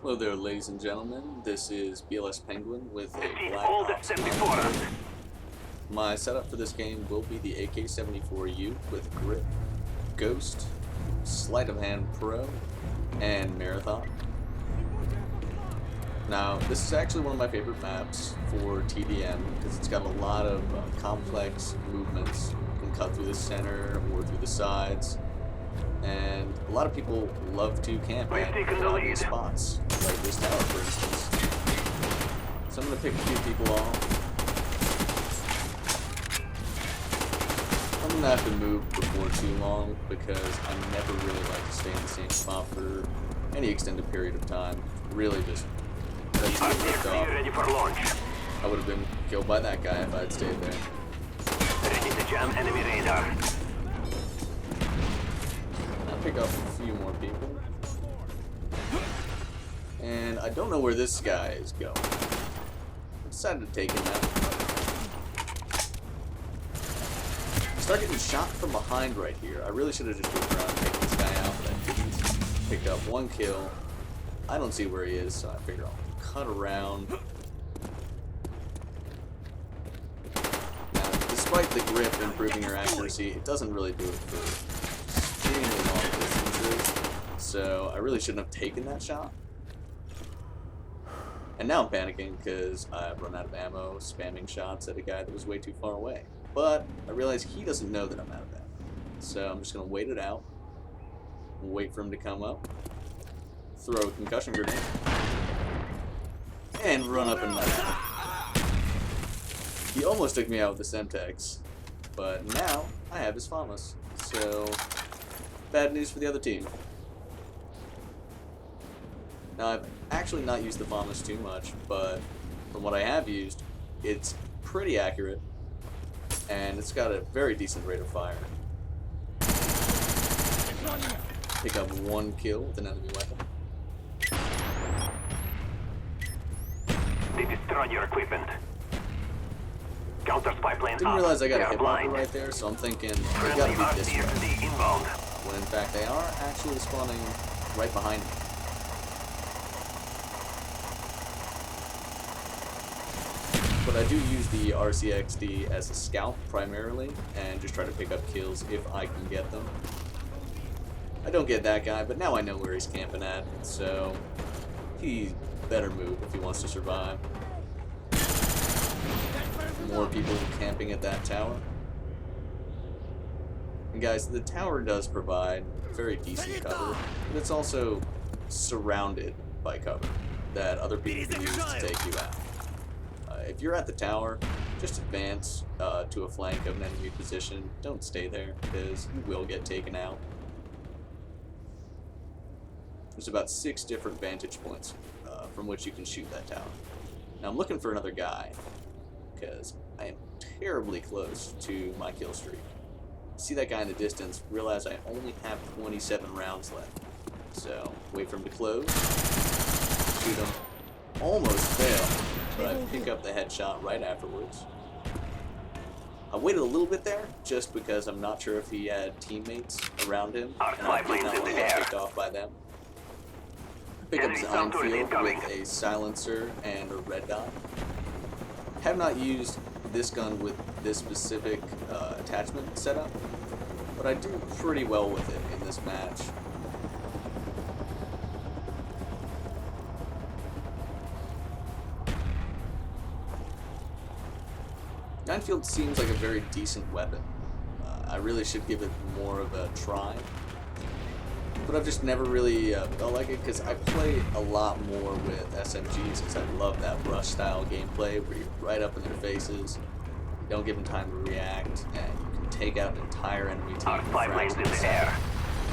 Hello there, ladies and gentlemen. This is BLS Penguin with a Black All Ops that's before us. My setup for this game will be the AK-74U with Grip, Ghost, Sleight of Hand Pro, and Marathon. Now, this is actually one of my favorite maps for TDM because it's got a lot of complex movements. You can cut through the center or through the sides. And a lot of people love to camp at really good spots, like this tower, for instance. So I'm going to pick a few people off. I'm going to have to move before too long because I never really like to stay in the same spot for any extended period of time. Really just ready for launch. I would have been killed by that guy if I had stayed there. Ready to jam enemy radar. Pick up a few more people. And I don't know where this guy is going. I decided to take him out. Start getting shot from behind right here. I really should have just moved around and taken this guy out, but I didn't. Picked up one kill. I don't see where he is, so I figure I'll cut around. Now, despite the grip improving your accuracy, it doesn't really do it for extremely long distances, so I really shouldn't have taken that shot. And now I'm panicking because I've run out of ammo spamming shots at a guy that was way too far away. But I realize he doesn't know that I'm out of ammo, so I'm just going to wait it out, wait for him to come up, throw a concussion grenade, and run up and let him. He almost took me out with the Semtex, but now I have his FAMAS, so bad news for the other team. Now, I've actually not used the FAMAS too much, but from what I have used, it's pretty accurate, and it's got a very decent rate of fire. Pick up one kill with an enemy weapon. They destroyed your equipment. Counter spy plane. Didn't realize I got a hit marker right there, so I'm thinking they gotta be this way. Inbound. When in fact they are actually spawning right behind me. But I do use the RCXD as a scout primarily, and just try to pick up kills if I can get them. I don't get that guy, but now I know where he's camping at, so he better move if he wants to survive. More people camping at that tower. And guys, the tower does provide very decent cover, but it's also surrounded by cover that other people can use to take you out. If you're at the tower, just advance to a flank of an enemy position. Don't stay there, because you will get taken out. There's about 6 different vantage points from which you can shoot that tower. Now I'm looking for another guy, because I am terribly close to my kill streak. See that guy in the distance, realize I only have 27 rounds left. So, wait for him to close, shoot him, almost fail, but I pick up the headshot right afterwards. I waited a little bit there, just because I'm not sure if he had teammates around him, and I did not want to get picked off by them. Pick up his Einfield with a silencer and a red dot. Have not used this gun with this specific attachment setup, but I do pretty well with it in this match. Einfield seems like a very decent weapon. I really should give it more of a try, but I've just never really felt like it because I play a lot more with SMGs because I love that rush style gameplay where you're right up in their faces, you don't give them time to react, and you can take out an entire enemy team.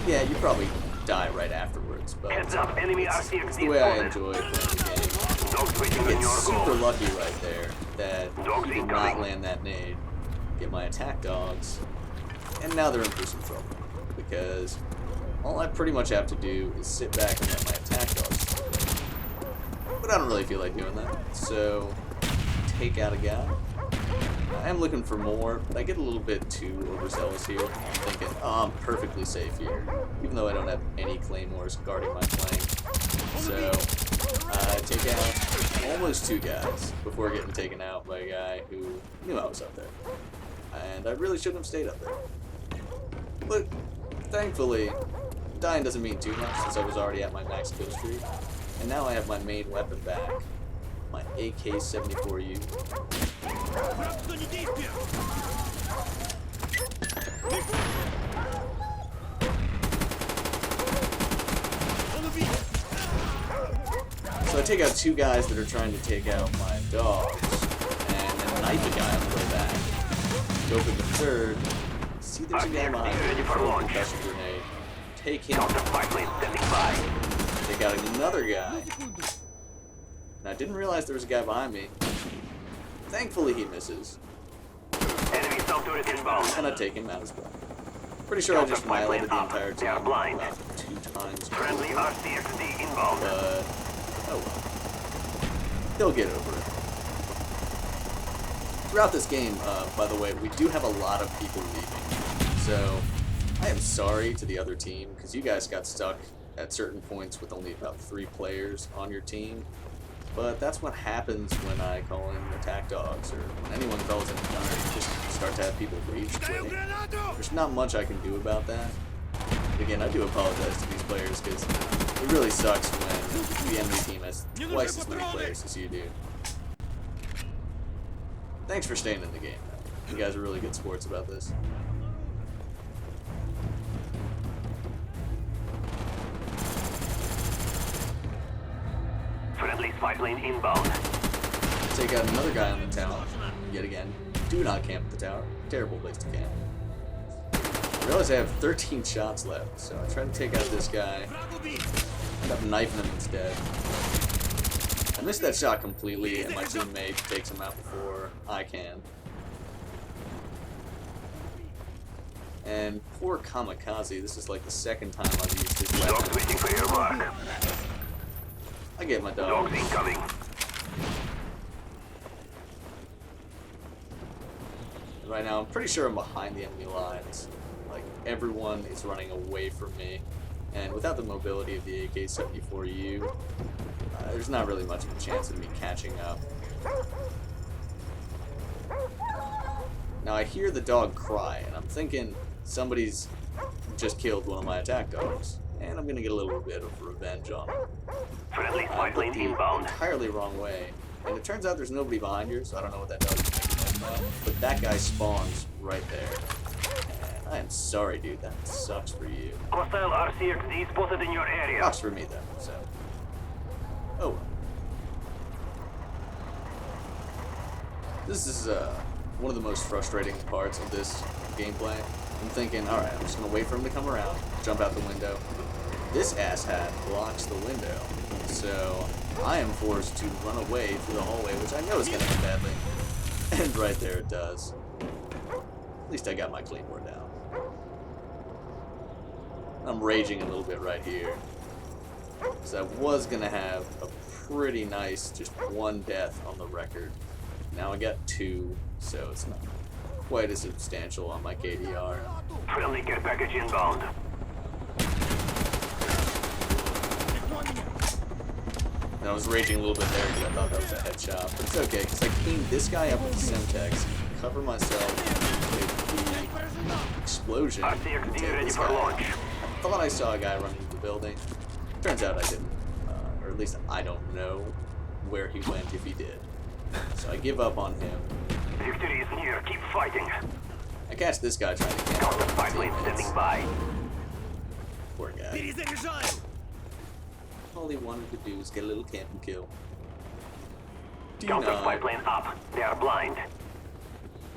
Yeah, you probably die right afterwards, but it's the way I enjoy playing the game. I get super lucky right there that he did not land that nade, get my attack dogs, and now they're in for some trouble because all I pretty much have to do is sit back and let my attack dogs play. But I don't really feel like doing that, so take out a guy. I am looking for more, but I get a little bit too overzealous here. I'm thinking, oh, I'm perfectly safe here, even though I don't have any Claymores guarding my flank. So almost 2 guys before getting taken out by a guy who knew I was up there. And I really shouldn't have stayed up there. But thankfully, dying doesn't mean too much since I was already at my max kill streak. And now I have my main weapon back, my AK-74U. So I take out 2 guys that are trying to take out my dogs, and then knife a guy on the way back. Go for the 3rd. See, there's a guy behind me. Throw a concussion grenade. Take him. Take out another guy. And I didn't realize there was a guy behind me. Thankfully, he misses. And I take him out as well. Pretty sure I just violated the entire team about 2 times. But oh well. He'll get over it. Throughout this game, by the way, we do have a lot of people leaving. So I am sorry to the other team, because you guys got stuck at certain points with only about 3 players on your team. But that's what happens when I call in attack dogs, or when anyone calls in a gunner. You just start to have people rage quitting. There's not much I can do about that. Again, I do apologize to these players, because it really sucks when the enemy team has twice as many players as you do. Thanks for staying in the game, though. You guys are really good sports about this. Friendly spy plane inbound. Take out another guy on the tower. Yet again, do not camp at the tower. Terrible place to camp. I realize I have 13 shots left, so I try to take out this guy. End up knifing him instead. I missed that shot completely, and my teammate takes him out before I can. And poor Kamikaze, this is like the 2nd time I've used his weapon. Dogs waiting for your mark. I get my dog. Dogs incoming. Right now, I'm pretty sure I'm behind the enemy lines. Like, everyone is running away from me. And without the mobility of the AK-74U, there's not really much of a chance of me catching up. Now, I hear the dog cry, and I'm thinking somebody's just killed one of my attack dogs. And I'm gonna get a little bit of revenge on him. Friendly spy I plane went the inbound. entirely wrong way. And it turns out there's nobody behind here, so I don't know what that dog is making of. But that guy spawns right there. And I am sorry, dude. That sucks for you. Hostile RCXD spotted in your area. Sucks for me, though, so. Oh well. This is one of the most frustrating parts of this gameplay. I'm thinking, alright, I'm just gonna wait for him to come around, jump out the window. This asshat blocks the window, so I am forced to run away through the hallway, which I know is gonna end badly. And right there it does. At least I got my Claymore down. I'm raging a little bit right here. So I was gonna have a pretty nice, just 1 death on the record. Now I got 2, so it's not quite as substantial on my KDR. Friendly care package inbound. And I was raging a little bit there because I thought that was a headshot, but it's okay because I cleaned this guy up with Semtex, cover myself with the explosion. RCXD ready for launch. I thought I saw a guy running into the building. Turns out I didn't, or at least I don't know where he went if he did. So I give up on him. Victory is near. Keep fighting. I catch this guy trying to camp. Counter spy plane standing by. Poor guy. All he wanted to do was get a little camp and kill. Counter spy plane up. They are blind.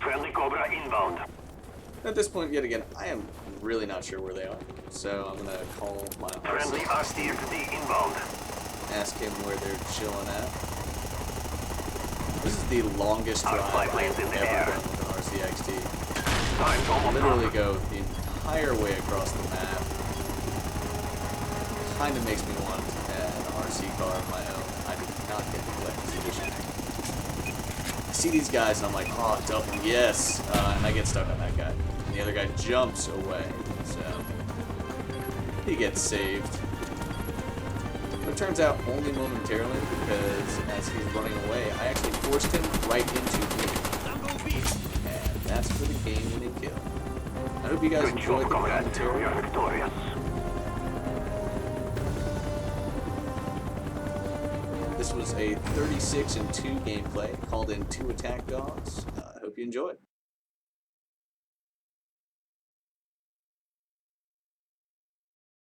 Friendly Cobra inbound. At this point, yet again, I am really not sure where they are. So I'm gonna call my Friendly RCXD inbound. ask him where they're chilling at. This is the longest drive I've ever done with an RCXD. I literally go the entire way across the map. Kind of makes me want an RC car of my own. I did not get the collector's edition. I see these guys and I'm like, oh, double, yes! And I get stuck on that guy. And the other guy jumps away, so he gets saved. But it turns out only momentarily, because as he's running away, I actually forced him right into me. And that's for the game-winning kill. I hope you guys Good enjoyed job, the comrade. commentary. You're victorious. This was a 36-2 gameplay called in 2 attack dogs. I hope you enjoyed.